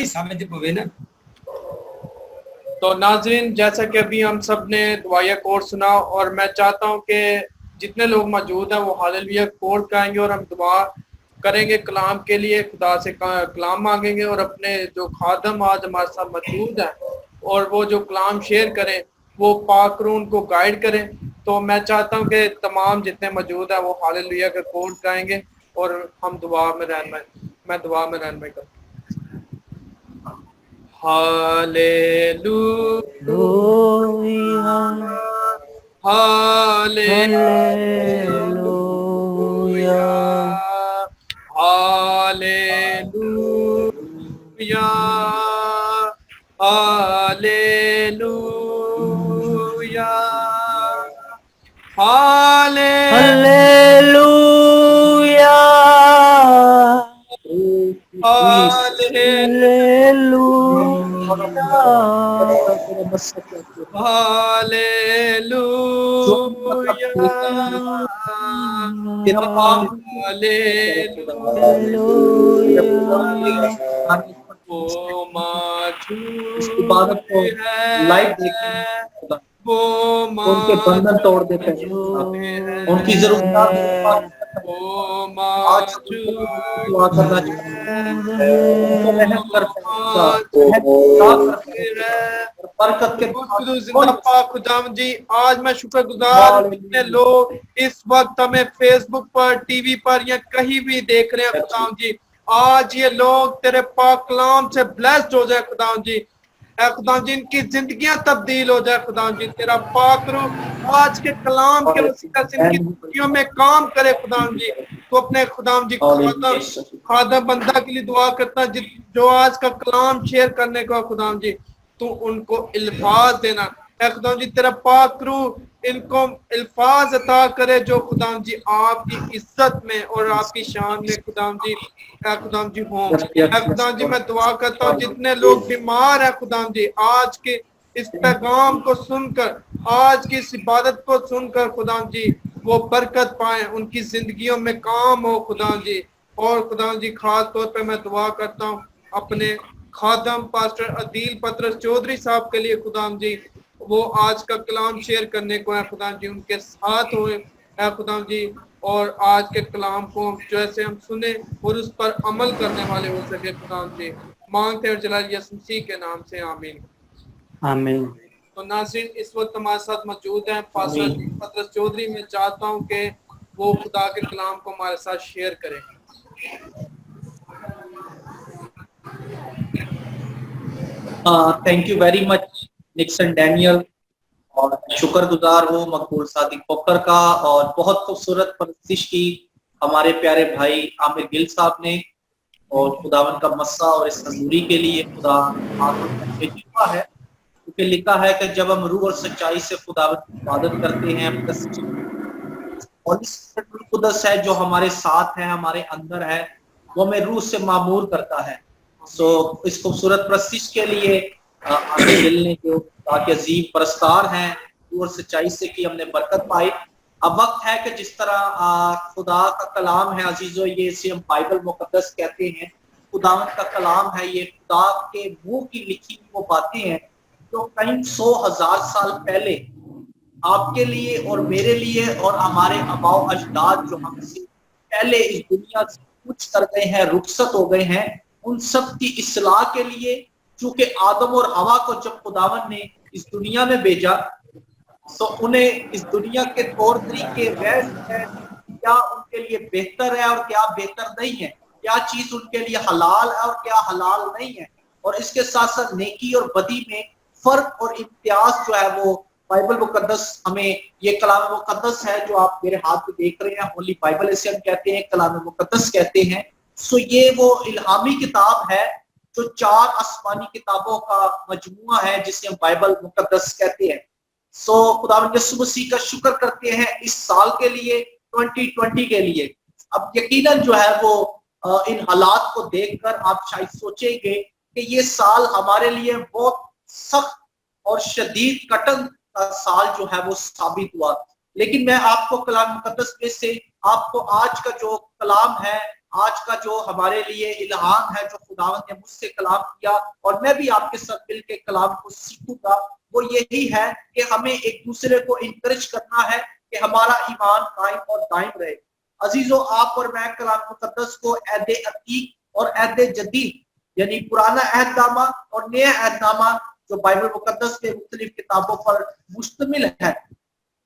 भी साबित हुए ना। تو ناظرین جیسا کہ ابھی ہم سب نے دعائیہ کوڈ سنا اور میں چاہتا ہوں کہ جتنے لوگ موجود ہیں وہ ہاللویہ کوڈ کہیں گے اور ہم دعا کریں گے کلام کے لیے، خدا سے کلام مانگیں گے اور اپنے جو خادم آج ہمارے ساتھ موجود ہیں اور وہ جو کلام شیئر کریں وہ پاک روح ان کو گائیڈ کریں. تو میں چاہتا ہوں کہ تمام جتنے موجود ہیں وہ ہاللویہ کا کوڈ کہیں گے اور ہم دعا میں رہنمائی کریں. ہاللویہ ہاللویہ ہاللویہ ہاللویہ ہلیلویا اس عبادت کو لائیو دیکھیں، ان کے بندھن توڑ دیتے ہیں، ان کی ضرورت آج دعا کرنا برکت کے زندہ پاک خداوند جی، آج میں شکر گزار ہوں کتنے لوگ اس وقت ہمیں فیس بک پر، ٹی وی پر یا کہیں بھی دیکھ رہے ہیں خداوند جی. آج یہ لوگ تیرے پاک کلام سے بلیسڈ ہو جائے خداوند جی. اے خداوند جی ان کی زندگیاں تبدیل ہو جائے خداوند جی. تیرا پاک روح آج کے کلام کے وسیلہ سے ان کی زندگیوں میں کام کرے خداوند جی. تو اپنے خداوند جی خادم بندہ کے لیے دعا کرتا جو آج کا کلام شیئر کرنے کا خداوند جی تو ان کو الفاظ دینا. اے خداوند جی تیرا پاک روح ان کو الفاظ عطا کرے جو خداوند جی آپ کی عزت میں اور آپ کی شان میں خداوند جی اے خداوند جی ہوں. اے خداوند جی میں دعا کرتا ہوں جتنے لوگ بیمار ہیں خداوند جی آج کے اس پیغام کو سن کر، آج کی اس عبادت کو سن کر خداوند جی وہ برکت پائیں، ان کی زندگیوں میں کام ہو خداوند جی. اور خداوند جی خاص طور پہ میں دعا کرتا ہوں اپنے خادم پاسٹر عدیل پطرس چودھری صاحب کے لیے خداوند جی، وہ آج کا کلام شیئر کرنے کو ہے خداوند جی، ان کے ساتھ ہوئے اے خداوند جی اور آج کے کلام کو جیسے ہم سنیں اور اس پر عمل کرنے والے ہو سکے خداوند جی. مانگتے ہیں جلال یسوع مسیح کے نام سے آمین. آمین. تو ناظرین اس وقت ہمارے ساتھ موجود ہیں پاسٹر عدیل پطرس چودھری. میں چاہتا ہوں کہ وہ خدا کے کلام کو ہمارے ساتھ شیئر کریں. Thank you very much Nixon Daniel, اور شکر گزار ہوں مقبول صادق پوکر کا اور بہت خوبصورت پرستش کی ہمارے پیارے بھائی عامر گل صاحب نے، اور خداوند کا مسا اور اس حضوری کے لیے خدا لکھا ہے کیونکہ لکھا ہے کہ جب ہم روح اور سچائی سے خداوند کی عبادت کرتے ہیں اور اس قدس ہے جو ہمارے ساتھ ہے، ہمارے اندر ہے، وہ ہمیں روح سے معمور کرتا ہے. سو اس خوبصورت پرستش کے لیے عامر گل نے جو تاکہ عظیم پرستار ہیں اور سچائی سے کی ہم نے برکت پائی. اب وقت ہے کہ جس طرح خدا کا کلام ہے عزیزو، یہ اسے ہم بائبل مقدس کہتے ہیں، خداوند کا کلام ہے، یہ خدا کے منہ کی لکھی وہ باتیں ہیں جو کئی 100,000 سال پہلے آپ کے لیے اور میرے لیے اور ہمارے آباء و اجداد جو ہم سے پہلے اس دنیا سے کچھ کر گئے ہیں، رخصت ہو گئے ہیں، ان سب کی اصلاح کے لیے. چونکہ آدم اور حوا کو جب خداوند نے اس دنیا میں بھیجا تو انہیں اس دنیا کے طور طریقے ویس ہے کیا ان کے لیے بہتر ہے اور کیا بہتر نہیں ہے، کیا چیز ان کے لیے حلال ہے اور کیا حلال نہیں ہے، اور اس کے ساتھ ساتھ نیکی اور بدی میں فرق اور امتیاز جو ہے وہ بائبل مقدس ہمیں، یہ کلام مقدس ہے جو آپ میرے ہاتھ میں دیکھ رہے ہیں، ہولی بائبل اسے ہم کہتے ہیں، کلام مقدس کہتے ہیں. سو یہ وہ الہامی کتاب ہے جو 4 آسمانی کتابوں کا مجموعہ ہے جسے ہم بائبل مقدس کہتے ہیں. سو خداوند یسوع مسیح کا شکر کرتے ہیں اس سال کے لیے 2020 کے لیے. اب یقیناً جو ہے وہ ان حالات کو دیکھ کر آپ شاید سوچیں گے کہ یہ سال ہمارے لیے بہت سخت اور شدید کٹن کا سال جو ہے وہ ثابت ہوا. لیکن میں آپ کو کلام مقدس میں سے آپ کو آج کا جو کلام ہے आज का जो हमारे लिए इल्हाम है, जो खुदावंद ने मुझसे कलाम किया और मैं भी आपके साथ मिल के कलाम को सीखूंगा, वो यही है कि हमें एक दूसरे को इंकरेज करना है कि हमारा ईमान कायम और दायम रहे। अजीजों, आप और मैं कलाम मुकद्दस को अहद अतीक और अहद जदीद यानी पुराना अहदनामा और नया अहदनामा जो बाइबल मुकद्दस में मुख्तलिफ किताबों पर मुश्तमिल है,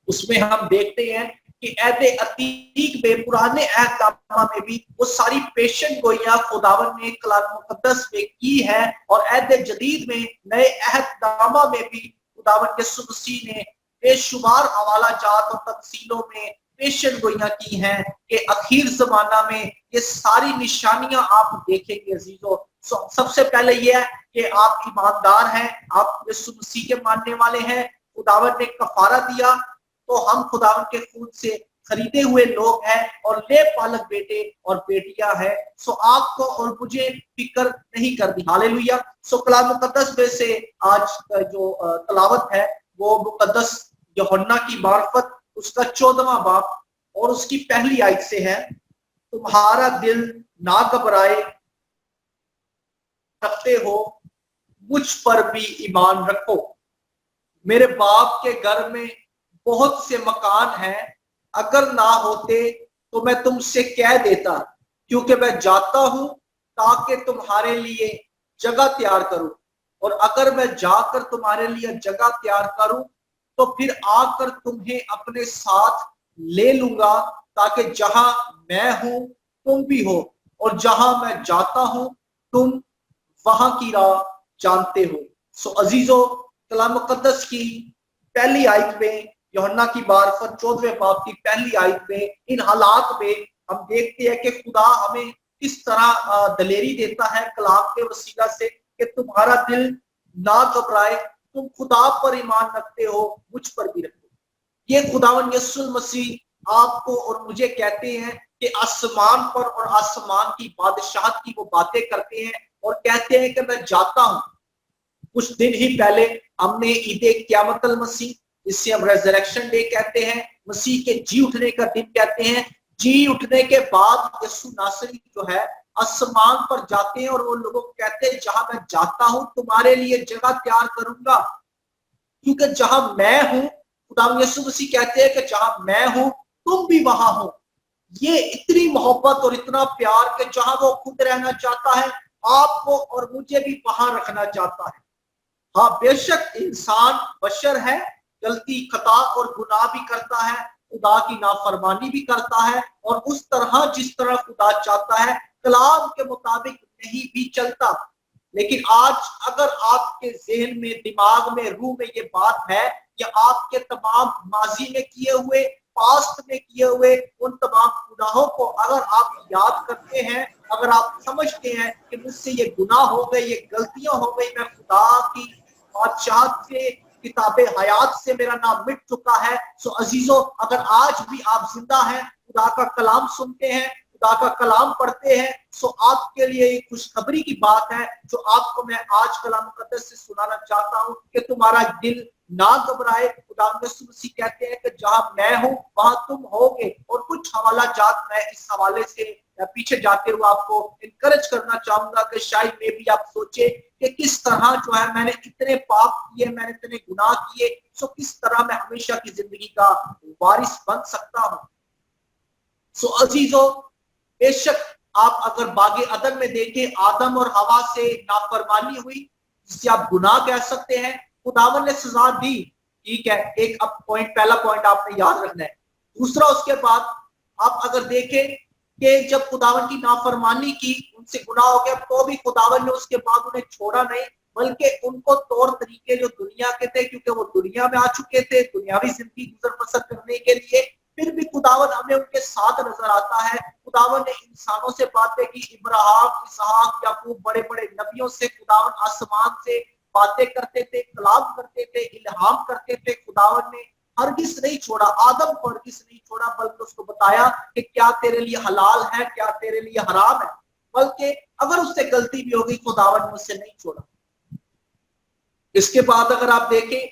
उसमें हम देखते हैं कि अहद अतीक में, पुराने अहदनामा में भी वो सारी पेशन गोइयां खुदावन ने कलाम मुकद्दस में की है, और अहद जदीद में, नए अहदनामा में भी खुदावन यीशु मसीह ने बेशुमार हवाला जात और तफसीलों में पेशन गोइयां की हैं कि आखिर जमाना में ये सारी निशानियां आप देखेंगे। अजीजों, सबसे पहले ये है कि आप ईमानदार हैं, आप यीशु मसीह के मानने वाले हैं, खुदावन ने कफारा दिया, तो हम खुदावन के खून से खरीदे हुए लोग हैं और ले पालक बेटे और बेटियां हैं। सो आपको और मुझे फिक्र नहीं करनी। हालेलुया। सो कलाम मुकद्दस में से आज जो तलावत है वो मुकद्दस यूहन्ना की मार्फत उसका 14वां बाब और उसकी पहली आयत से है। तुम्हारा दिल ना घबराए, रखते हो मुझ पर भी ईमान रखो। मेरे बाप के घर में बहुत से मकान हैं, अगर ना होते तो मैं तुमसे कह देता, क्योंकि मैं जाता हूं ताकि तुम्हारे लिए जगह तैयार करूं, और अगर मैं जाकर तुम्हारे लिए जगह तैयार करूं तो फिर आकर तुम्हें अपने साथ ले लूंगा, ताकि जहां मैं हूं तुम भी हो, और जहां मैं जाता हूं तुम वहां की राह जानते हो। सो अजीजों, कलाम मुकद्दस की पहली आयत में, यूहन्ना की मार्फत 14वें बाब की पहली आयत में, इन हालात में हम देखते हैं कि खुदा हमें किस तरह दलेरी देता है कलाम के वसीला से कि तुम्हारा दिल ना घबराए, तुम खुदा पर ईमान रखते हो, मुझ पर भी रखो। ये खुदावन यीशु मसीह आपको और मुझे कहते हैं कि आसमान पर और आसमान की बादशाहत की वो बातें करते हैं और कहते हैं कि मैं जाता हूं। कुछ दिन ही पहले हमने ईद क़यामतुल मसीह, इससे हम रेजरेक्शन डे कहते हैं, मसीह के जी उठने का दिन कहते हैं। जी उठने के बाद यीशु नासरी जो है आसमान पर जाते हैं और वो लोगों को कहते हैं जहां मैं जाता हूं तुम्हारे लिए जगह तैयार करूंगा, क्योंकि जहां मैं हूं, खुदा यीशु मसीह कहते हैं कि जहां मैं हूं तुम भी वहां हो। ये इतनी मोहब्बत और इतना प्यार कि जहां वो खुद रहना चाहता है, आपको और मुझे भी वहां रखना चाहता है। हाँ, बेशक इंसान बशर है, गलती, खता और गुनाह भी करता है, खुदा की नाफरमानी भी करता है, और उस तरह जिस तरह खुदा चाहता है कलाम के मुताबिक नहीं भी चलता। लेकिन आज अगर आपके ज़हन में, दिमाग में, रूह में ये बात है कि आपके तमाम माजी में किए हुए, पास्ट में किए हुए उन तमाम गुनाहों को अगर आप याद करते हैं, अगर आप समझते हैं कि मुझसे ये गुनाह हो गए, ये गलतियां हो गई, मैं खुदा की बादशाहत से, किताबे हयात से मेरा नाम मिट चुका है। सो अजीजों, अगर आज भी आप जिंदा हैं, खुदा का कलाम सुनते हैं, खुदा का कलाम पढ़ते हैं, सो आपके लिए एक खुशखबरी की बात है जो आपको मैं आज कलाम मुकद्दस से सुनाना चाहता हूं कि तुम्हारा दिल ना घबराए। खुदा यीशु मसीह कहते हैं कि जहां मैं हूं वहां तुम होगे। और कुछ हवाला जात मैं इस हवाले से पीछे जाते हुए आपको इनकरेज करना चाहूंगा कि शायद में भी आप सोचे कि किस तरह जो है मैंने इतने पाप किए, मैंने इतने गुनाह किए, सो किस तरह मैं हमेशा की जिंदगी का वारिस बन सकता हूं। सो अजीजों, बेशक आप अगर बागे अदन में देखें, आदम और हवा से नाफरमानी हुई, जिसे आप गुनाह कह सकते हैं, खुदावन ने सजा दी, ठीक है। एक अब पॉइंट, पहला पॉइंट आपने याद रखना है। दूसरा, उसके बाद आप अगर देखें कि जब खुदावन की नाफरमानी की, उनसे गुनाह हो गया, तो भी खुदावन ने उसके बाद उन्हें छोड़ा नहीं, बल्कि उनको तौर तरीके जो दुनिया के थे, क्योंकि वो दुनिया में आ चुके थे दुनियावी जिंदगी गुजर बसर करने के लिए, फिर भी खुदावन हमें उनके साथ नजर आता है। खुदावन ने इंसानों से बातें की, इब्राहिम, इसहाक, याकूब, बड़े बड़े नबियों से खुदावन आसमान से बातें करते थे, कलाम करते थे, इल्हाम करते थे। खुदावन ने हरगिज नहीं छोड़ा, आदम को हरगिज नहीं छोड़ा, बल्कि उसको बताया कि क्या तेरे लिए हलाल है, क्या तेरे लिए हराम है। बल्कि अगर उससे गलती भी होगी, खुदावन ने उससे नहीं छोड़ा। इसके बाद अगर आप देखें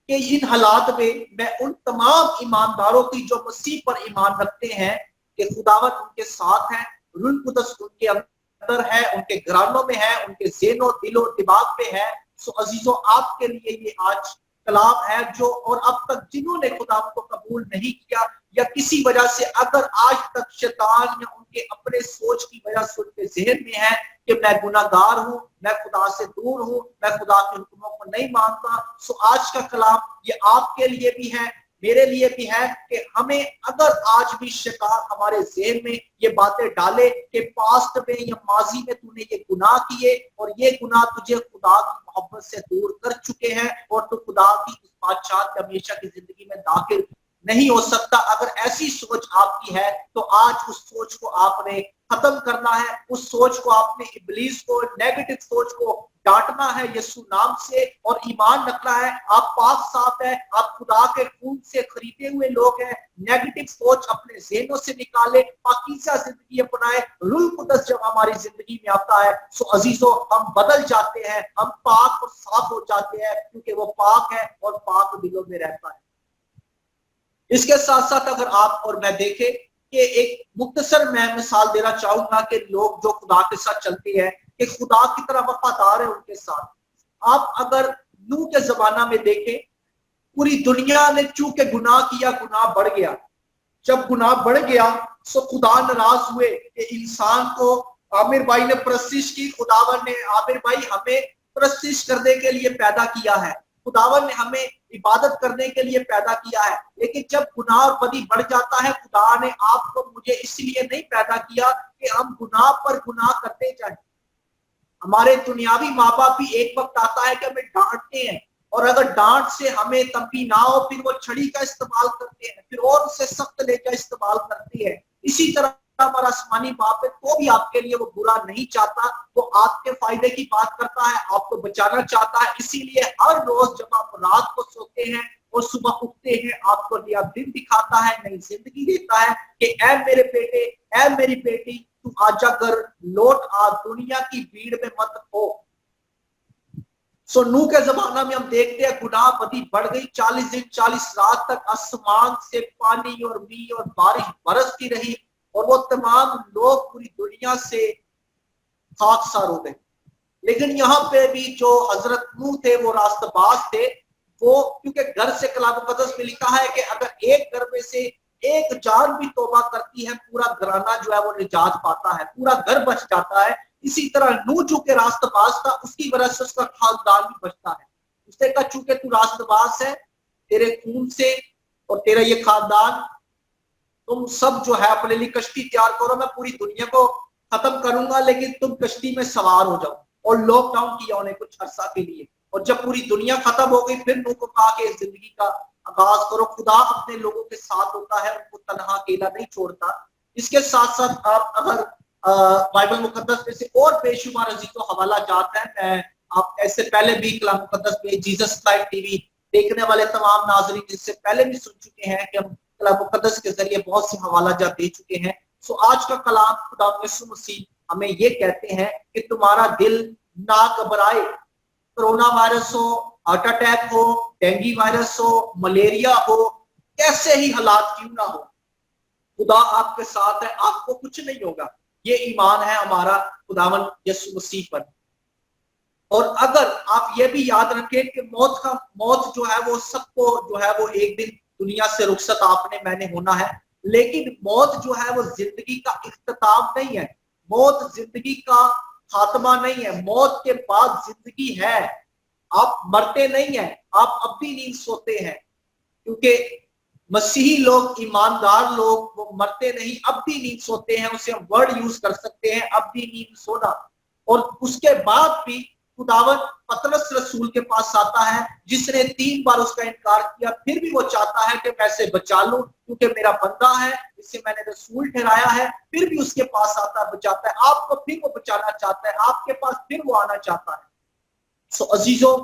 कि इन हालात में मैं उन तमाम ईमानदारों की जो मसीह पर ईमान रखते हैं कि खुदावन उनके साथ है, रूह कुदस उनके अंदर है, उनके घरानों में है, उनके ज़हनों दिलो दिमाग में है। सो अजीजों, आपके लिए ये आज कलाम है जो, और अब तक जिन्होंने खुदा को कबूल नहीं किया या किसी वजह से अगर आज तक शैतान या उनके अपने सोच की वजह से उनके जहन में है कि मैं गुनाहगार हूं, मैं खुदा से दूर हूं, मैं खुदा के हुक्मों को नहीं मानता, सो आज का कलाम ये आपके लिए भी है, मेरे लिए भी है कि हमें अगर आज भी शैतान हमारे ज़हन में ये बातें डाले कि पास्ट में या माजी में तूने ये गुनाह किए और ये गुनाह तुझे खुदा की मोहब्बत से दूर कर चुके हैं और तू खुदा की उस बादशाह की हमेशा की जिंदगी में दाखिल नहीं हो सकता, अगर ऐसी सोच आपकी है तो आज उस सोच को आपने खत्म करना है। उस सोच को आपने, इब्लीस को, नेगेटिव सोच को डांटना है यीशु नाम से और ईमान रखना है। आप पाक साफ है, आप खुदा के खून से खरीदे हुए लोग हैं। नेगेटिव सोच अपने ज़हनों से निकाले, पाकीज़ा जिंदगी अपनाए। रूह कुदस जब हमारी जिंदगी में आता है सो अजीजों हम बदल जाते हैं, हम पाक और साफ हो जाते हैं क्योंकि वो पाक है और पाक दिलों में रहता है। इसके साथ साथ अगर आप और मैं देखें कि एक मुख्तसर मैं मिसाल देना चाहूंगा कि लोग जो खुदा के साथ चलते हैं कि खुदा की तरह वफादार है उनके साथ। आप अगर नूह के जमाना में देखें, पूरी दुनिया ने चूंकि गुनाह किया, गुनाह बढ़ गया। जब गुनाह बढ़ गया तो खुदा नाराज हुए कि इंसान को, आमिर भाई ने परस्तिश की, खुदावन ने आमिर भाई हमें परस्तिश करने के लिए पैदा किया है, खुदावन ने हमें इबादत करने के लिए पैदा किया है, लेकिन जब गुनाह और बदी बढ़ जाता है, खुदा ने आपको मुझे इसलिए नहीं पैदा किया कि हम गुनाह पर गुनाह करते जाएं। हमारे दुनियावी माँ बाप भी एक वक्त आता है कि हमें डांटते हैं और अगर डांट से हमें तब भी ना हो फिर वो छड़ी का इस्तेमाल करते हैं, फिर और उससे सख्त लेकर इस्तेमाल करते हैं। इसी तरह हमारा आसमानी बाप है तो भी आपके लिए वो बुरा नहीं चाहता, वो आपके फायदे की बात करता है, आपको बचाना चाहता है। इसीलिए हर रोज जब आप रात को सोते हैं और सुबह उठते हैं, आपको नया दिन दिखाता है, नई जिंदगी देता है कि ऐ मेरे बेटे, ऐ मेरी बेटी, तू आजा घर लौट आ, दुनिया की भीड़ में मत हो। सो नूह के जमाना में हम देखते हैं गुनाह बदी बढ़ गई। 40 दिन 40 रात तक आसमान से पानी और मींह और बारिश बरसती रही और वो तमाम लोग पूरी दुनिया से खाकसार हो गए। लेकिन यहाँ पे भी जो हजरत नूह थे वो रास्तबाज थे, वो क्योंकि घर से कलाम मुकद्दस में लिखा है कि अगर एक घर में से एक जान भी तौबा करती है, पूरा घराना जो है वो निजात पाता है, पूरा घर बच जाता है। इसी तरह नूह जो के रास्तबाज था, उसकी वजह से उसका खानदान भी बचता है। उसने कहा चूंकि तू रास्तबाज है, तेरे खून से और तेरा ये खानदान, तुम सब जो है अपने लिए कश्ती तैयार करो, मैं पूरी दुनिया को खत्म करूंगा लेकिन तुम कश्ती में सवार हो जाओ। और लॉकडाउन किया उन्हें कुछ अरसा के लिए, और जब पूरी दुनिया खत्म हो गई फिर नूह को कहा कि इस जिंदगी का आगाज करो। खुदा अपने लोगों के साथ होता है, उनको तन्हा अकेला नहीं छोड़ता। इसके साथ साथ आप अगर बाइबल मुकद्दस में से और बेशुमार अजीजों हवाला जाता है, मैं आप ऐसे पहले भी कलाम मुकद्दस पे जीसस लाइव टीवी देखने वाले तमाम नाजरीन इससे पहले भी सुन चुके हैं कि हम कलाम मुकद्दस के जरिए बहुत से हवाला जात दे चुके हैं। सो आज का कलाम खुदा यीशु मसीह हमें ये कहते हैं कि तुम्हारा दिल ना घबराए। कोरोना वायरस हो, हार्ट अटैक हो, डेंगू वायरस हो, मलेरिया हो, कैसे ही हालात क्यों ना हो, खुदा आपके साथ है, आपको कुछ नहीं होगा। ये ईमान है हमारा खुदावन यीशु मसीह पर। और अगर आप ये भी याद रखें कि मौत जो है वो सबको जो है वो एक दिन दुनिया से रुखसत आपने मैंने होना है, लेकिन मौत जो है वो जिंदगी का इख्तिताम नहीं है, मौत जिंदगी का खात्मा नहीं है, मौत के बाद जिंदगी है। आप मरते नहीं है, आप अब भी नींद सोते हैं, क्योंकि मसीही लोग, ईमानदार लोग वो मरते नहीं, अब भी नींद सोते हैं। उसे हम वर्ड यूज कर सकते हैं, अब भी नींद सोना। और उसके बाद भी खुदावन पतरस रसूल के पास आता है जिसने 3 बार उसका इनकार किया, फिर भी वो चाहता है कि मैं इसे बचा लूं क्योंकि मेरा बंदा है, इसे मैंने रसूल ठहराया है। फिर भी उसके पास आता है, बचाता है, आपको फिर वो बचाना चाहता है, आपके पास फिर वो आना चाहता है। सो अजीजों,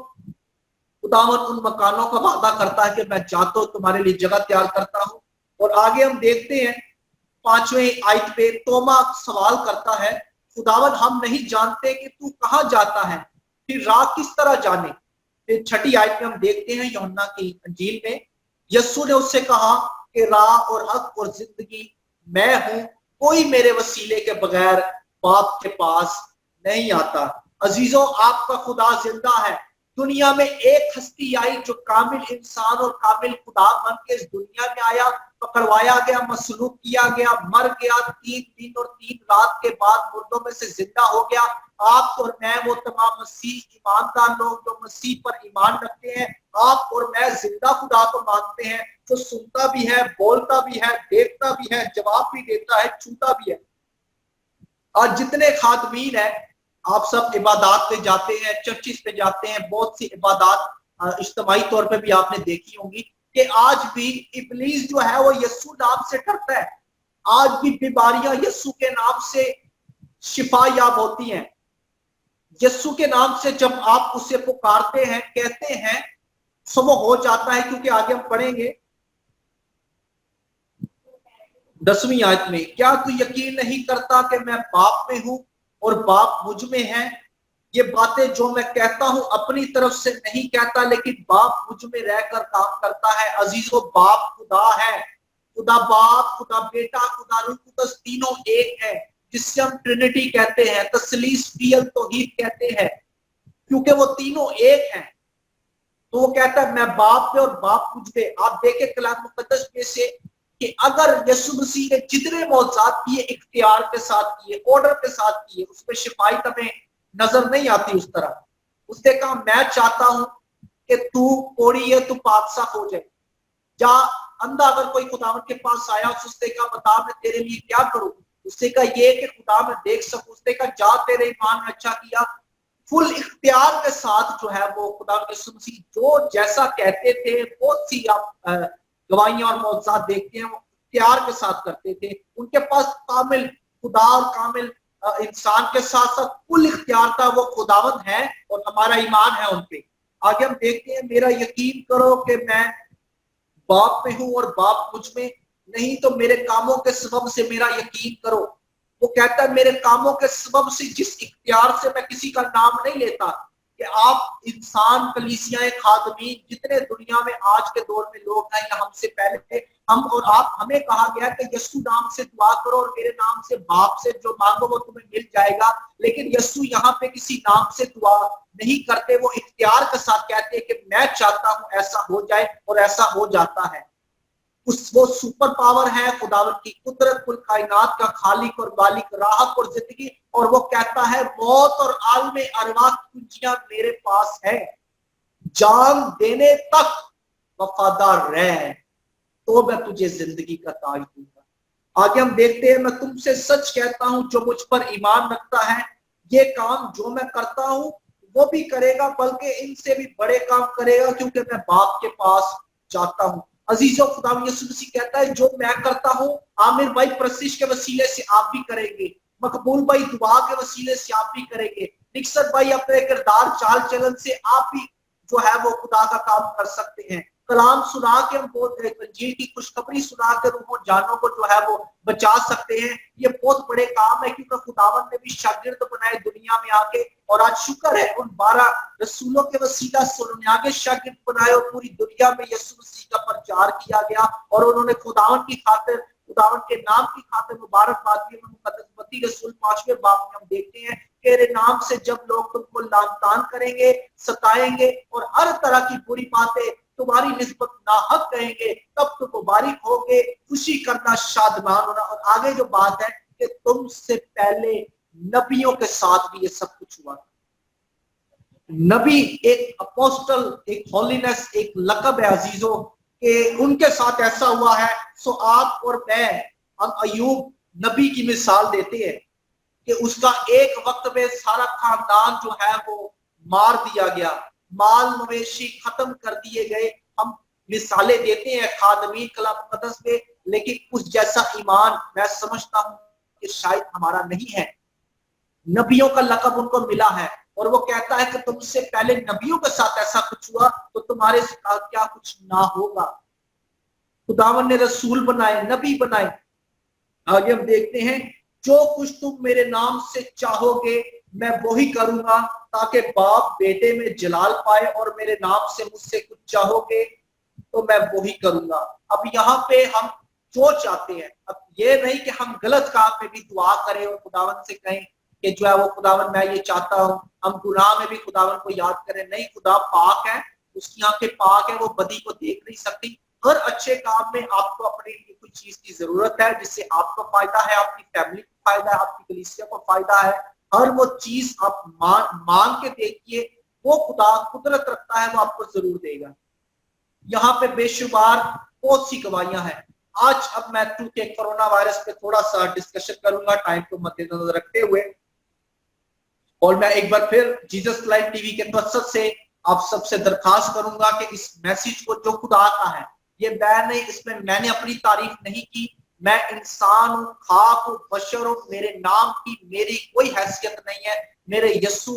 खुदावन उन मकानों का वादा करता है कि मैं जाता हूं, तुम्हारे लिए जगह तैयार करता हूं। और आगे हम देखते हैं 5वें आयत पे तोमा सवाल करता है, खुदावन हम नहीं जानते कि तू कहां जाता है, फिर राह किस तरह जाने। फिर 6ठी आयत में हम देखते हैं यूहन्ना की अंजील में, यीशु ने उससे कहा कि राह और हक और जिंदगी मैं हूं, कोई मेरे वसीले के बगैर बाप के पास नहीं आता। अजीजों, आपका खुदा जिंदा है। दुनिया में एक हस्ती आई जो कामिल इंसान और कामिल खुदा बन के इस दुनिया में आया, पकड़वाया गया, मसलूब किया गया, मर गया, 3 दिन और 3 रात के बाद मुर्दों में से जिंदा हो गया। आप और मैं, वो तमाम मसीह ईमानदार लोग जो मसीह पर ईमान रखते हैं, आप और मैं जिंदा खुदा को मानते हैं, जो सुनता भी है, बोलता भी है, देखता भी है, जवाब भी देता है, छूता भी है। आज जितने खादमीन है, आप सब इबादत पे जाते हैं, चर्चिस पे जाते हैं, बहुत सी इबादत इज्तिमाई तौर पे भी आपने देखी होंगी कि आज भी इब्लीस जो है वो यीशु नाम से डरता है। आज भी बीमारियां यीशु के नाम से शिफा याब होती हैं। यीशु के नाम से जब आप उसे पुकारते हैं, कहते हैं, सो वो हो जाता है। क्योंकि आगे हम पढ़ेंगे 10वीं आयत में, क्या तू यकीन नहीं करता कि मैं बाप में हूं और बाप मुझ में है? ये बातें जो मैं कहता हूं अपनी तरफ से नहीं कहता, लेकिन बाप मुझ में रहकर काम करता है। अजीजों, बाप खुदा है। खुदा बाप, खुदा बेटा, खुदा रूह कुद्दस तीनों एक है, जिससे हम ट्रिनिटी कहते हैं, तसलीस फियल तौहीद कहते हैं, क्योंकि वो तीनों एक हैं। तो वो कहता है मैं बाप पे और बाप मुझ पे। आप देखें कलाम मुकद्दस में से कि अगर यीशु मसीह ने जितने मौजूद किए, इख्तियार के साथ किए, ऑर्डर के साथ किए, उसमें शिफायत हमें नजर नहीं आती उस तरह। उसने कहा मैं चाहता हूं कि तू कोड़ी है, तू बादशाह हो जाए। जा अंधा अगर कोई खुदावन के पास आया, उसने कहा बता मैं तेरे लिए क्या करूं? उसने कहा ये कि खुदा मैं देख सकूं। उसने कहा जा तेरे ईमान ने अच्छा किया। फुल इख्तियार के साथ जो है वो खुदा यीशु मसीह जो जैसा कहते थे, बहुत सी आप गवाहियां और मौजूद देखते हैं, वो इख्तियार के साथ करते थे। उनके पास कामिल खुदा और कामिल इंसान के साथ साथ कुल इख्तियार था। वो खुदावंद है और हमारा ईमान है उन पे। आगे हम देखते हैं, मेरा यकीन करो कि मैं बाप में हूं और बाप मुझ में, नहीं तो मेरे कामों के सबब से मेरा यकीन करो। वो कहता है मेरे कामों के सबब से, जिस इख्तियार से मैं किसी का नाम नहीं लेता, कि आप इंसान, कलीसियाएं, खादमीन, जितने दुनिया में आज के दौर में लोग हैं या हमसे पहले थे, हम और आप, हमें कहा गया कि यीशु नाम से दुआ करो और मेरे नाम से बाप से जो मांगो वो तुम्हें मिल जाएगा। लेकिन यीशु यहाँ पे किसी नाम से दुआ नहीं करते, वो इख्तियार के साथ कहते हैं कि मैं चाहता हूं ऐसा हो जाए, और ऐसा हो जाता है। वो सुपर पावर है, खुदावंद की कुदरत, कुल कायनात का खालिक और मालिक, राहत और जिंदगी। और वो कहता है मौत और आलम अरवाह की कुंजियां मेरे पास है, जान देने तक वफादार रह तो मैं तुझे जिंदगी का ताज दूंगा। आगे हम देखते हैं, मैं तुमसे सच कहता हूं जो मुझ पर ईमान रखता है, ये काम जो मैं करता हूं वो भी करेगा, बल्कि इनसे भी बड़े काम करेगा, क्योंकि मैं बाप के पास जाता हूं। अजीजों, खुदा यीशु मसीह कहता है जो मैं करता हूं, आमिर भाई प्रशिश के वसीले से आप भी करेंगे, मकबूल भाई दुआ के वसीले से आप भी करेंगे, निक्सर भाई अपने किरदार चाल चलन से आप भी जो है वो खुदा का काम कर सकते हैं। कलाम सुना के हम बोल रहे, इंजील की खुशखबरी सुना के रूहों जानों को जो है वो बचा सकते हैं। ये बहुत बड़े काम है, क्योंकि खुदावन ने भी शागिर्द बनाए दुनिया में आके, और आज शुक्र है उन 12 रसूलों के वसीला से उन्होंने आगे शागिर्द बनाए और पूरी दुनिया में यीशु मसीह का प्रचार किया गया, और उन्होंने खुदावन की खातिर, खुदावन के नाम की खातिर मुबारकबाद दी। मुकद्दस रसूल 5वें बाब में हम देखते हैं, तेरे नाम से जब लोग तुमको लानतान करेंगे, सताएंगे और हर तरह की बुरी बातें तुम्हारी निस्बत नाहक कहेंगे, तब तुम मुबारक होगे, खुशी करना, शादमान होना। और आगे जो बात है कि तुमसे पहले नबियों के साथ भी ये सब कुछ हुआ। नबी एक अपोस्टल, एक होलीनेस, एक लकब है अजीजों, कि उनके साथ ऐसा हुआ है। सो आप और मैं, हम अयूब नबी की मिसाल देते हैं कि उसका एक वक्त में सारा खानदान जो है वो मार दिया गया, माल मवेशी खत्म कर दिए गए। हम मिसालें देते हैं खादमीन कलाम मुकद्दस में, लेकिन उस जैसा ईमान मैं समझता हूं कि शायद हमारा नहीं है। नबियों का लकब उनको मिला है, और वो कहता है कि तुमसे पहले नबियों के साथ ऐसा कुछ हुआ तो तुम्हारे साथ क्या कुछ ना होगा। खुदावन ने रसूल बनाए, नबी बनाए। आगे हम देखते हैं, जो कुछ तुम मेरे नाम से चाहोगे मैं वही करूंगा, ताकि बाप बेटे में जलाल पाए, और मेरे नाम से मुझसे कुछ चाहोगे तो मैं वही करूंगा। अब यहाँ पे हम सोच आते हैं। अब ये नहीं कि हम गलत काम में भी दुआ करें और खुदावन से कहें कि जो है वो खुदावन मैं ये चाहता हूँ, हम गुनाह में भी खुदावन को याद करें। नहीं, खुदा पाक है, उसकी आंखें पाक है, वो बदी को देख नहीं सकती। हर अच्छे काम में आपको अपने लिए कुछ चीज की जरूरत है जिससे आपको फायदा है, आपकी फैमिली को फायदा है, आपकी कलीसिया को फायदा है। हर वो चीज आप मांग के देखिए, वो खुदा कुदरत रखता है, वो आपको जरूर देगा। यहाँ पे बेशुमार बहुत सी गवाहियां हैं। आज अब मैं चूंकि कोरोना वायरस पे थोड़ा सा डिस्कशन करूंगा टाइम को मद्देनजर रखते हुए, और मैं एक बार फिर जीसस लाइव टीवी के मकसद से आप सबसे दरखास्त करूंगा कि इस मैसेज को जो खुदा का है, ये मैं नहीं, इसमें मैंने अपनी तारीफ नहीं की, मैं इंसान हूँ, खाक हूँ, बशर हूँ, मेरे नाम की मेरी कोई हैसियत नहीं है। मेरे यस्सु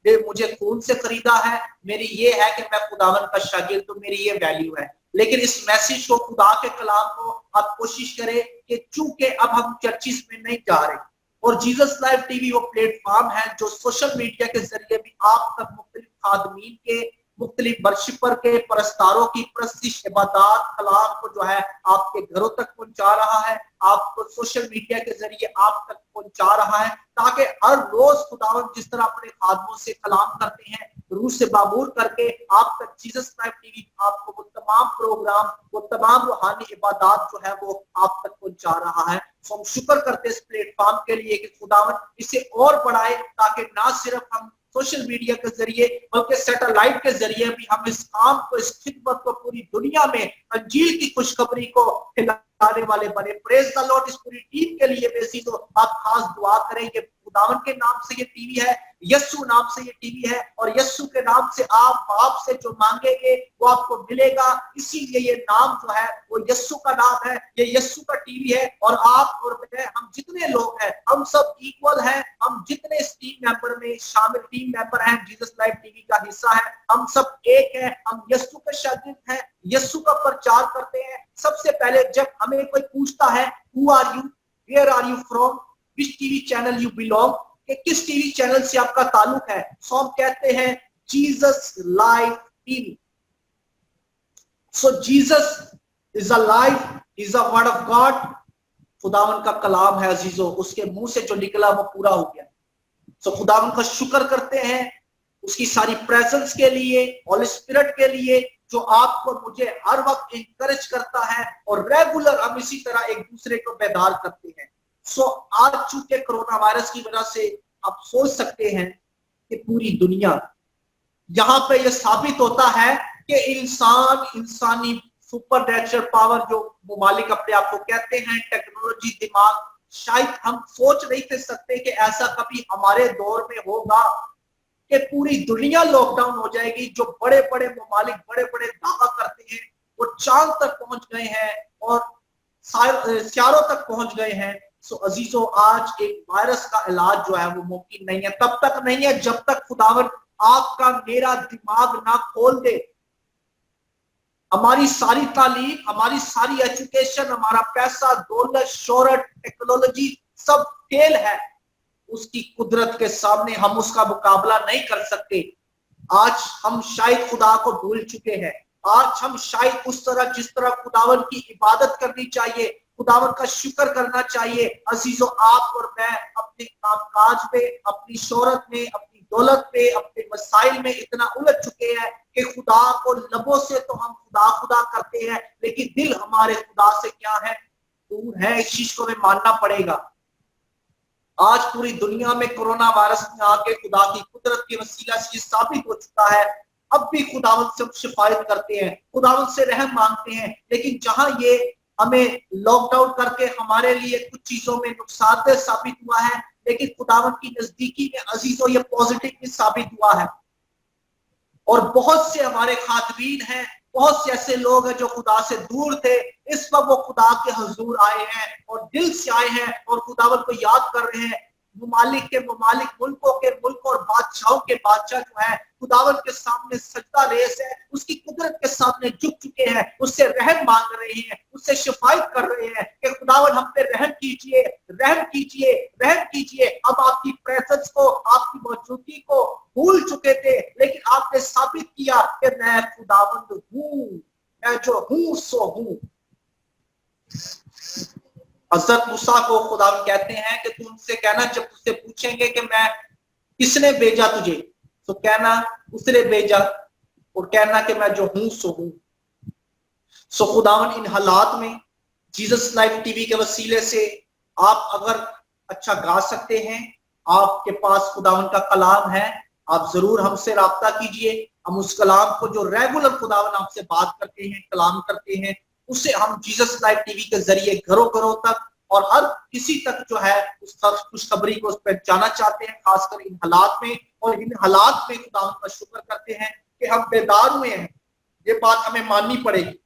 ने मुझे खून से खरीदा है, मेरी ये है कि मैं खुदावन का शागिर्द, तो मेरी ये वैल्यू है। लेकिन इस मैसेज को, खुदा के कलाम को आप कोशिश करें कि चूंकि अब हम चर्चिस में नहीं जा रहे, और जीसस लाइव टीवी वो प्लेटफॉर्म है जो सोशल मीडिया के जरिए भी आप तक मुख्तलिफ खादमीन के, मुख्तलिफ वर्शिपर के, परस्तारों की परस्तिश, इबादत, कलाम को जो है आपके घरों तक पहुंचा रहा है, आपको सोशल मीडिया के जरिए आप तक पहुंचा रहा है, ताकि हर रोज खुदावन जिस तरह अपने खादमों से कलाम करते हैं, रूह से मामूर करके आप तक जीसस लाइव टीवी आपको वो तमाम प्रोग्राम, वो तमाम रूहानी इबादत जो है वो आप तक पहुंचा रहा है। सो हम शुक्र करते हैं इस प्लेटफॉर्म के लिए कि खुदावन इसे और बढ़ाए, ताकि ना सिर्फ हम सोशल मीडिया के जरिए बल्कि सैटेलाइट के जरिए भी हम इस काम को, इस खिदमत को पूरी दुनिया में अंजील की खुशखबरी को फैलाने वाले बने। Praise the Lord. इस पूरी टीम के लिए बेसिस आप खास दुआ करें कि खुदावन के नाम से ये टीवी है, यस्सु नाम से ये टीवी है, और यस्सु के नाम से आप बाप से जो मांगेंगे वो आपको मिलेगा। इसीलिए ये नाम जो है वो यस्सु का नाम है, ये यस्सु का टीवी है। और आप और मैं, हम जितने लोग हैं, हम सब इक्वल हैं। हम जितने इस टीम मेंबर में शामिल टीम मेंबर हैं, जीसस लाइव टीवी का हिस्सा है, हम सब एक हैं। हम यस्सु के शागिर्द हैं, यस्सु का प्रचार करते हैं। सबसे पहले जब हमें कोई पूछता है who are you, where are you from, which TV channel you belong, कि किस टीवी चैनल से आपका ताल्लुक है, सो हम कहते हैं Jesus live TV. So Jesus is a life, is a word of God. खुदावन का कलाम है अजीजों, उसके मुंह से जो निकला वो पूरा हो गया। सो खुदावन का शुक्र करते हैं उसकी सारी प्रेजेंस के लिए, होली स्पिरिट के लिए, जो आपको मुझे हर वक्त इंकरेज करता है, और रेगुलर हम इसी तरह एक दूसरे को बेदार करते हैं। सो आज चूंकि कोरोना वायरस की वजह से आप सोच सकते हैं कि पूरी दुनिया, यहाँ पे यह साबित होता है कि इंसान, इंसानी सुपर नेचुरल पावर जो मुमालिक अपने आप को कहते हैं, टेक्नोलॉजी, दिमाग, शायद हम सोच नहीं थे सकते कि ऐसा कभी हमारे दौर में होगा कि पूरी दुनिया लॉकडाउन हो जाएगी। जो बड़े बड़े मुमालिक बड़े बड़े दावा करते हैं वो चांद तक पहुंच गए हैं और सियारों तक पहुंच गए हैं। सो अजीजों, आज एक वायरस का इलाज जो है वो मुमकिन नहीं है, तब तक नहीं है जब तक खुदावन आपका मेरा दिमाग ना खोल दे। हमारी सारी तालीम, हमारी सारी एजुकेशन, हमारा पैसा, दौलत, शोहरत, टेक्नोलॉजी सब फेल है। उसकी कुदरत के सामने हम उसका मुकाबला नहीं कर सकते। आज हम शायद खुदा को भूल चुके हैं। आज हम शायद उस तरह जिस तरह खुदावन की इबादत करनी चाहिए, खुदावन का शुक्र करना चाहिए, अजीजों आप और मैं अपने कामकाज में, अपनी शोहरत में, अपनी दौलत में, अपने मसाइल में इतना उलझ चुके हैं कि खुदा को लबों से तो हम खुदा खुदा करते हैं, लेकिन दिल हमारे खुदा से क्या है, दूर है। इस चीज को हमें मानना पड़ेगा। आज पूरी दुनिया में कोरोना वायरस में आके खुदा की कुदरत के वसीला से ये साबित हो चुका है। अब भी खुदावंत से शिफायत करते हैं, खुदावंत से रहम मांगते हैं, लेकिन जहां ये हमें लॉकडाउन करके हमारे लिए कुछ चीजों में नुकसानदेह साबित हुआ है, लेकिन खुदावंत की नजदीकी में अजीजों ये पॉजिटिव भी साबित हुआ है। और बहुत से हमारे खातबीन हैं, बहुत से ऐसे लोग हैं जो खुदा से दूर थे, इस वक्त वो खुदा के हुजूर आए हैं और दिल से आए हैं और खुदावत को याद कर रहे हैं। मुमालिक के मुमालिक, मुल्कों के मुल्क और बादशाहों के बादशाह जो है खुदावत के सामने सजदा रेस है, उसकी कुदरत के सामने झुक चुके हैं, उससे रहम मांग रहे हैं, उससे शिफायत कर रहे हैं कि खुदावत हम पे रहम कीजिए, रहम कीजिए, रहम कीजिए। अब आपकी प्रेजेंस को, आपकी मौजूदगी को भूल चुके थे, लेकिन आपने साबित किया कि मैं खुदावंद हूं, मैं जो हूं सो हूं। हजरत मूसा को खुदा कहते हैं कि तुम उनसे कहना, जब तुझसे पूछेंगे कि मैं किसने भेजा तुझे, तो कहना उसने भेजा, और कहना कि मैं जो हूं सो हूं। सो खुदावन इन हालात में जीसस लाइव टीवी के वसीले से आप अगर अच्छा गा सकते हैं, आपके पास खुदावन का कलाम है, आप जरूर हमसे राब्ता कीजिए। हम उस कलाम को जो रेगुलर खुदावन आपसे बात करते हैं, कलाम करते हैं, उसे हम जीसस लाइव टीवी के जरिए घरों घरों तक और हर किसी तक जो है उस खुशखबरी को पहुंचाना चाहते हैं, खासकर इन हालात में। और इन हालात में खुदावन का शुक्र करते हैं कि हम बेदार हुए हैं। ये बात हमें माननी पड़ेगी।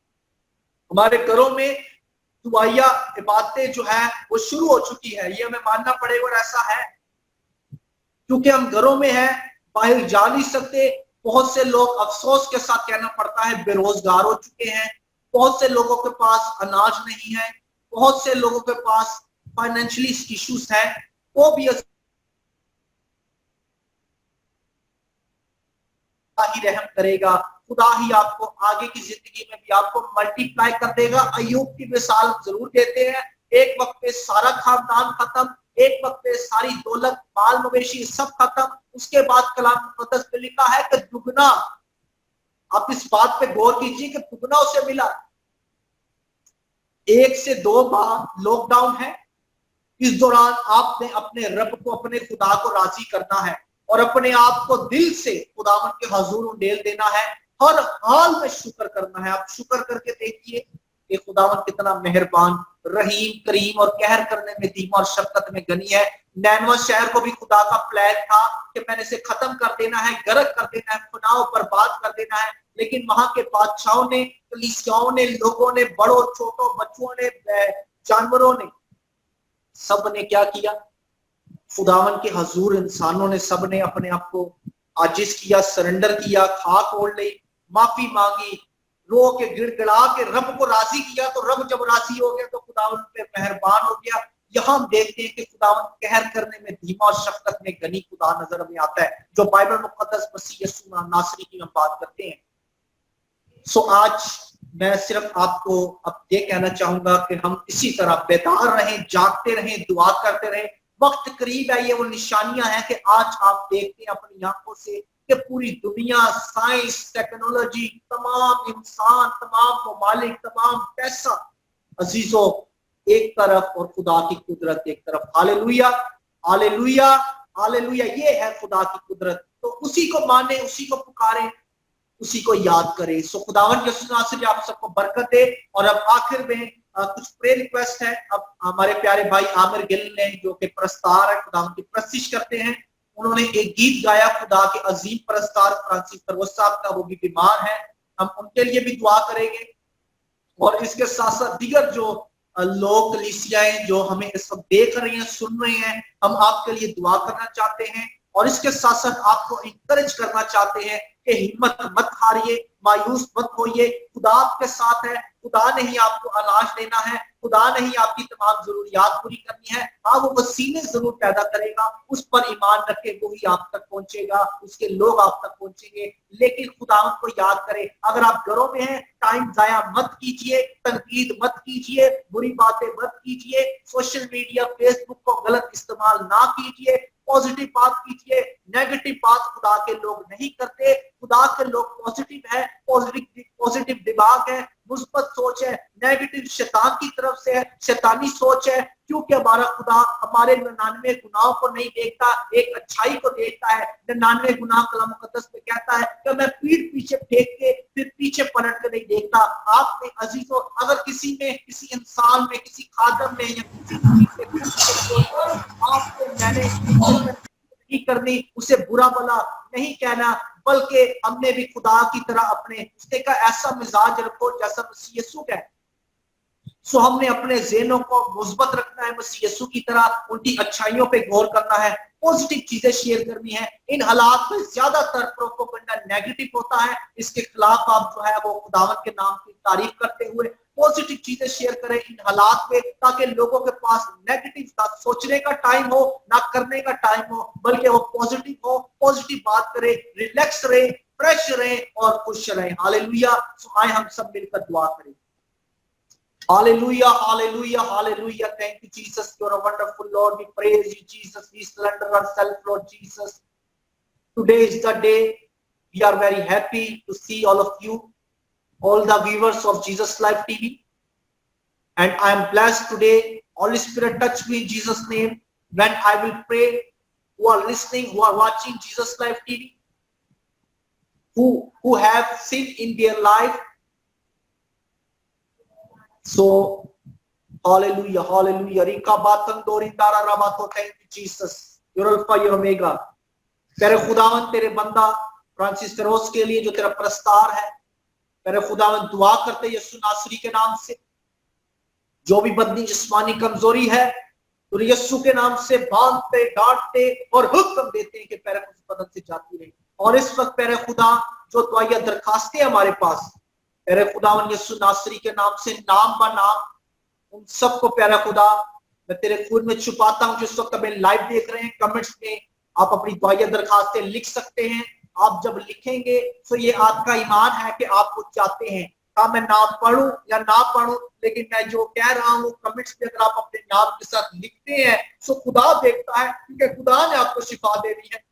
हमारे घरों में दुआया इबादतें जो है वो शुरू हो चुकी है, ये हमें मानना पड़ेगा। और ऐसा है क्योंकि हम घरों में हैं, बाहर जा नहीं सकते। बहुत से लोग अफसोस के साथ कहना पड़ता है बेरोजगार हो चुके हैं। बहुत से लोगों के पास अनाज नहीं है, बहुत से लोगों के पास फाइनेंशियली इश्यूज है। वो भी ही रहम करेगा, खुदा ही आपको आगे की जिंदगी में भी आपको मल्टीप्लाई कर देगा। अय्यूब की मिसाल जरूर देते हैं, एक वक्त पे सारा खानदान खत्म, एक वक्त पे सारी दौलत माल मवेशी सब खत्म, उसके बाद कलाम मुकद्दस में लिखा है कि दुगना, आप इस बात पे गौर कीजिए कि दुगना उसे मिला। 1 से 2 माह लॉकडाउन है, इस दौरान आपने अपने रब को, अपने खुदा को राजी करना है और अपने आप को दिल से खुदावन के हजूर उंडेल देना है, हर हाल में शुक्र करना है। आप शुक्र करके देखिए कि खुदावन कितना मेहरबान, रहीम, करीम और कहर करने में धीमा और शफकत में गनी है। नैनवा शहर को भी खुदा का प्लान था कि मैंने इसे खत्म कर देना है, गर्क कर देना है, खुनाओ बर्बाद कर देना है, लेकिन वहां के बादशाहों ने, कलीसियाओं ने, लोगों ने, बड़ों छोटों, बच्चों ने, जानवरों ने, सब ने क्या किया? खुदावन के हजूर इंसानों ने सब ने अपने आप को आजिज किया, सरेंडर किया, खाक ओढ़ ली, माफी मांगी, रो के गिड़गिड़ा के रब को राजी किया। तो रब जब राजी हो गया तो खुदावन पे मेहरबान हो गया। यहां हम देखते हैं कि खुदावन कहर करने में धीमा और शफकत में गनी खुदा नजर में आता है, जो बाइबल मुकद्दस मसीह यीशु नासरी की हम बात करते हैं। सो आज मैं सिर्फ आपको अब ये कहना चाहूंगा कि हम इसी तरह बेदार रहें, जागते रहें, दुआ करते रहें। वक्त करीब है, ये वो निशानियां हैं कि आज आप देखते हैं अपनी आंखों से कि पूरी दुनिया, साइंस, टेक्नोलॉजी, तमाम इंसान, तमाम ममालिक, तमाम पैसा, अजीजों, एक तरफ और खुदा की कुदरत एक तरफ। Hallelujah, hallelujah, hallelujah. ये है खुदा की कुदरत। तो उसी को माने, उसी को पुकारें, उसी को याद करें। सो खुदावन यीशु नासरी आप सबको बरकत दे। और अब आखिर में कुछ प्रे रिक्वेस्ट है। अब हमारे प्यारे भाई आमिर गिल ने, जो कि परस्तार है, खुदावन की प्रस्तिश करते हैं, उन्होंने एक गीत गाया खुदा के अजीम परस्तार फ्रांसिस परवोज साहब का, वो भी बीमार है। हम उनके लिए भी दुआ करेंगे। और इसके साथ साथ दीगर जो लोग, कलीसियाएं जो हमें इस वक्त देख रही हैं, सुन रहे हैं, हम आपके लिए दुआ करना चाहते हैं। और इसके साथ साथ आपको इंकरेज करना चाहते हैं कि हिम्मत मत हारिए, मायूस मत होइए। खुदा आपके साथ है। खुदा ने ही आपको अनाज देना है, खुदा ने ही आपकी तमाम जरूरियात पूरी करनी है। हाँ, वो वसीले जरूर पैदा करेगा, उस पर ईमान रखे, वो ही आप तक पहुंचेगा, उसके लोग आप तक पहुंचेंगे। लेकिन खुदा को याद करें। अगर आप घरों में हैं, टाइम जाया मत कीजिए, तनकीद मत कीजिए, बुरी बातें मत कीजिए, सोशल मीडिया, फेसबुक को गलत इस्तेमाल ना कीजिए, पॉजिटिव बात कीजिए। नेगेटिव बात खुदा के लोग नहीं करते। खुदा के लोग पॉजिटिव है, पॉजिटिव दिमाग है, मुस्बत सोच है। नेगेटिव शैतान की तरफ से है, शैतानी सोच है। क्योंकि हमारा खुदा हमारे 99 गुनाहों को नहीं देखता, एक अच्छाई को देखता है। 99 गुनाह कलाम मुकद्दस में कहता है कि मैं पीठ पीछे फेंक के फिर पीछे पलट के नहीं देखता। आपने अजीजों, अगर किसी में, किसी इंसान में, किसी खादम में या किसी आपको मैंने नहीं करनी, उसे बुरा भला नहीं कहना, बल्कि हमने भी खुदा की तरह अपने उसने का ऐसा मिजाज रखो जैसा मसीह यीशु का है। सो हमने अपने ज़हनों को मुस्बत रखना है, मसीह यीशु की तरह उनकी अच्छाइयों पे गौर करना है, पॉजिटिव चीजें शेयर करनी है। इन हालात में ज्यादातर प्रोपेगेंडा नेगेटिव होता है, इसके खिलाफ आप जो है वो खुदावन के नाम की तारीफ करते हुए पॉजिटिव चीजें शेयर करें इन हालात में, ताकि लोगों के पास नेगेटिव ना सोचने का टाइम हो, ना करने का टाइम हो, बल्कि वो पॉजिटिव हो, पॉजिटिव बात करें, रिलैक्स रहे, फ्रेश रहे और खुश रहे। हालेलुया। सो आए हम सब मिलकर दुआ करें। Hallelujah, hallelujah, hallelujah. Thank you, Jesus. You're a wonderful Lord. We praise you, Jesus. We surrender ourselves, Lord Jesus. Today is the day. We are very happy to see all of you, all the viewers of Jesus Life TV. And I am blessed today. Holy Spirit, touch me in Jesus' name when I will pray. Who are listening, who are watching Jesus Life TV, who have sin in their life. So, hallelujah, hallelujah. Rika batang dorindara rabato. Thank you, Jesus. You're Alpha, you're Omega. तेरे खुदावन तेरे बंदा Francis Feroz के लिए जो तेरा प्रस्तार है, तेरे खुदावन दुआ करते यीशु नासरी के नाम से, जो भी बदनी जिस्मानी कमजोरी है तो यीशु के नाम से बांधते, डांटते और हुक्म देते हैं कि पैरे उस बदन से जाती रहे। और इस वक्त पैरे खुदा जो दुआया दरखास्तें हमारे पास, पैरे खुदावन यीशु नासरी के नाम से नाम ब नाम उन सबको पैरे खुदा मैं तेरे खून में छुपाता हूं। जिस वक्त हमें लाइव देख रहे हैं, कमेंट्स में आप अपनी दुआया दरखास्तें लिख सकते हैं। आप जब लिखेंगे तो ये आपका ईमान है कि आप कुछ चाहते हैं। मैं नाम पढ़ूं या ना पढ़ूं, लेकिन मैं जो कह रहा हूं कमेंट्स में अगर आप अपने नाम के साथ लिखते हैं तो खुदा देखता है, क्योंकि खुदा ने आपको शिफा देनी है।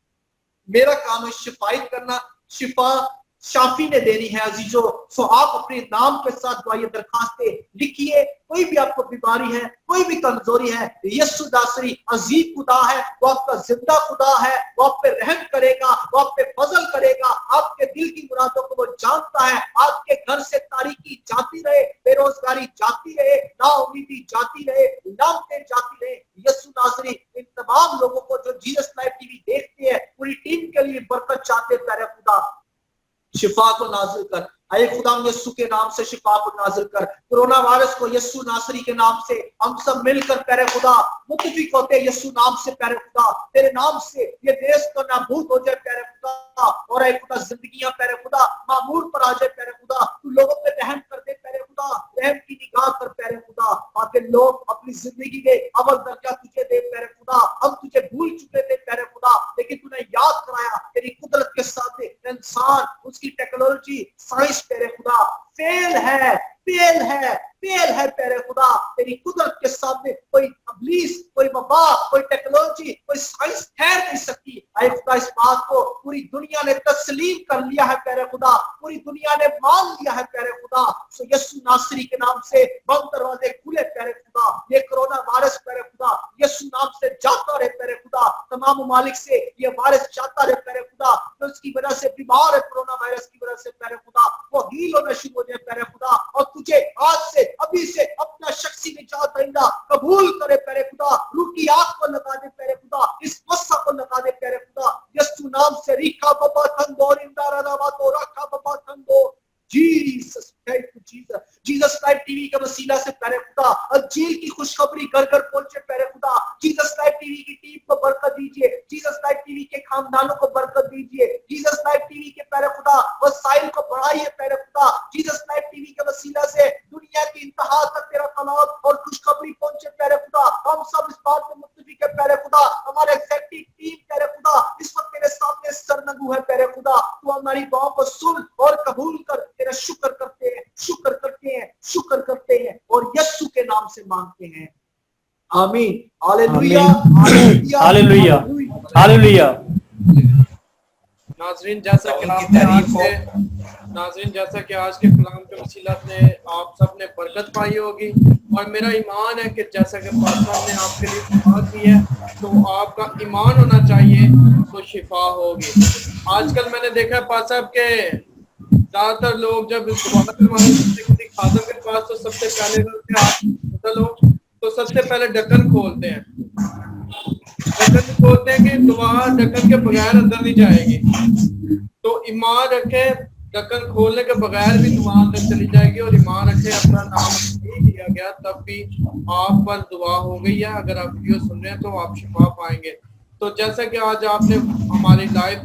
मेरा काम है शिफायत करना, शिफा शाफी ने देनी है अजीजों। सो आप अपने नाम के साथ दुआएं दरखास्तें लिखिए। कोई भी आपको बीमारी है, कोई भी कमजोरी है, यीशु नासरी अजीब खुदा है, वो आपका जिंदा खुदा है। वो आप पे रहम करेगा, वो आप पे फजल करेगा। आपके दिल की मुरादों को वो जानता है। आपके घर से तारीकी जाती रहे, बेरोजगारी जाती रहे, नाउमीदी जाती रहे, लामतें जाती रहे। यीशु नासरी इन तमाम लोगों को जो जीसस लाइव टीवी देखते हैं, पूरी टीम के लिए बरकत चाहते हैं। खुदा शिफा को नाजिल कर, अय खुदा यीशु के नाम से शिफा को नाजिल कर। कोरोना वायरस को यीशु नासरी के नाम से हम सब मिलकर प्यारे खुदा मुत्तफिक होते हैं यीशु नाम से। प्यारे खुदा तेरे नाम से ये देश तो नाबूद हो जाए प्यारे खुदा, और अय खुदा जिंदगियां प्यारे खुदा मामूर पर आ जाए प्यारे खुदा। तू लोगों पे रहम कर दे प्यारे खुदा, रहम की निगाह कर प्यारे खुदा, ताकि लोग अपनी जिंदगी में अव्वल दर्जा तुझे दे प्यारे खुदा। हम तुझे भूल चुके थे प्यारे खुदा, लेकिन तूने याद कराया। तेरी कुदरत के सामने इंसान, उसकी टेक्नोलॉजी, साइंस प्यारे खुदा फेल है, फेल है, फेल है प्यारे खुदा। तेरी कुदरत के सामने कोई अबलीस, कोई वबा, कोई टेक्नोलॉजी, कोई साइंस ठहर नहीं सकती। ऐ खुदा इस बात को पूरी दुनिया ने तस्लीम कर लिया है प्यारे खुदा, पूरी दुनिया ने मान लिया है प्यारे खुदा। सो यीशु नासरी के नाम से बंद दरवाजे खुले प्यारे खुदा। ये कोरोना वायरस प्यारे खुदा यीशु नाम से जाता रहे प्यारे खुदा। तमाम ममालिक से ये वायरस जाता रहे प्यारे खुदा। तो इसकी वजह से बीमार है कोरोना वायरस की वजह से प्यारे खुदा, वो हील होना शुरू हो जाए प्यारे खुदा। और तुझे आज से, अभी से अपना शख्सी निजात दहिंदा कबूल करे प्यारे खुदा। रूह की आग को लगा दे प्यारे खुदा, इस मस्सा को लगा दे प्यारे खुदा। यीशु नाम से रीखा बाबा थंदो रिंदारा रवा तो रखा बाबा थंदो। Jesus, thank you Jesus. Jesus live TV के वसीला से प्यारे खुदा अंजील की खुशखबरी घर घर पहुंचे प्यारे खुदा। जीसस लाइव टीवी की टीम को बरकत दीजिए, जीसस लाइव टीवी के खानदानों को बरकत दीजिए। जीसस लाइव टीवी के प्यारे खुदा वसाइल को बढ़ाइए प्यारे खुदा। जीसस लाइव टीवी के वसीला से दुनिया की इंतहा तक तेरा कलाम और खुशखबरी पहुंचे प्यारे खुदा। हम सब इस बात में मुत्तफिक है प्यारे खुदा। हमारे एग्जीक्यूटिव टीम प्यारे खुदा इस वक्त तेरे सामने सरनगू है प्यारे खुदा। तू हमारी दुआओं को सुन और कबूल कर। तेरा शुक्र करते हैं, शुक्र करते हैं, शुक्र करते हैं और यीशु के नाम से मांगते हैं, आमीन। Hallelujah, hallelujah, hallelujah. नाज़रीन जैसा कि आज के कलाम के वसीला से आप सब ने बरकत पाई होगी, और मेरा ईमान है कि जैसा कि पास्टर ने आपके लिए दुआ की है तो आपका ईमान होना चाहिए तो शिफा होगी। आजकल मैंने देखा है पास्टर साहब के ज्यादातर लोग जब दुआ करवाने किसी खादम के पास तो सबसे पहले लोग तो सबसे पहले ढक्कन खोलते हैं, कि दुआ ढक्कन के बगैर अंदर नहीं जाएगी। तो ईमान रखे, ढक्कन खोलने के बगैर भी दुआ अंदर चली जाएगी। और ईमान रखे अपना नाम नहीं लिया गया तब भी आप पर दुआ हो गई है। अगर आप वीडियो सुन रहे हैं तो आप शिफा पाएंगे। तो जैसा कि आज आपने हमारी लाइव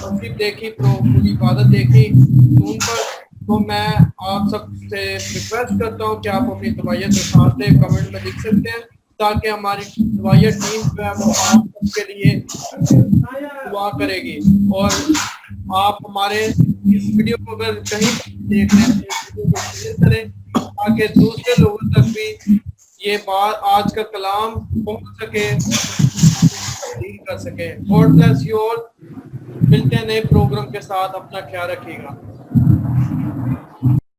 तस्वीर देखी, पूरी इबादत देखी उन पर, तो मैं आप सबसे रिक्वेस्ट करता हूँ कि आप अपनी दुआएं दरखास्तें कमेंट में लिख सकते हैं, ताकि हमारी दुआएं टीम जो है वो आप सबके लिए दुआ करेगी। और आप हमारे इस वीडियो को अगर कहीं देख रहे हैं तो शेयर करें ताकि दूसरे लोगों तक भी ये बात आज का कलाम पहुंच सके, तब्दील कर सके। God bless you all. मिलते हैं नए प्रोग्राम के साथ, अपना ख्याल रखिएगा।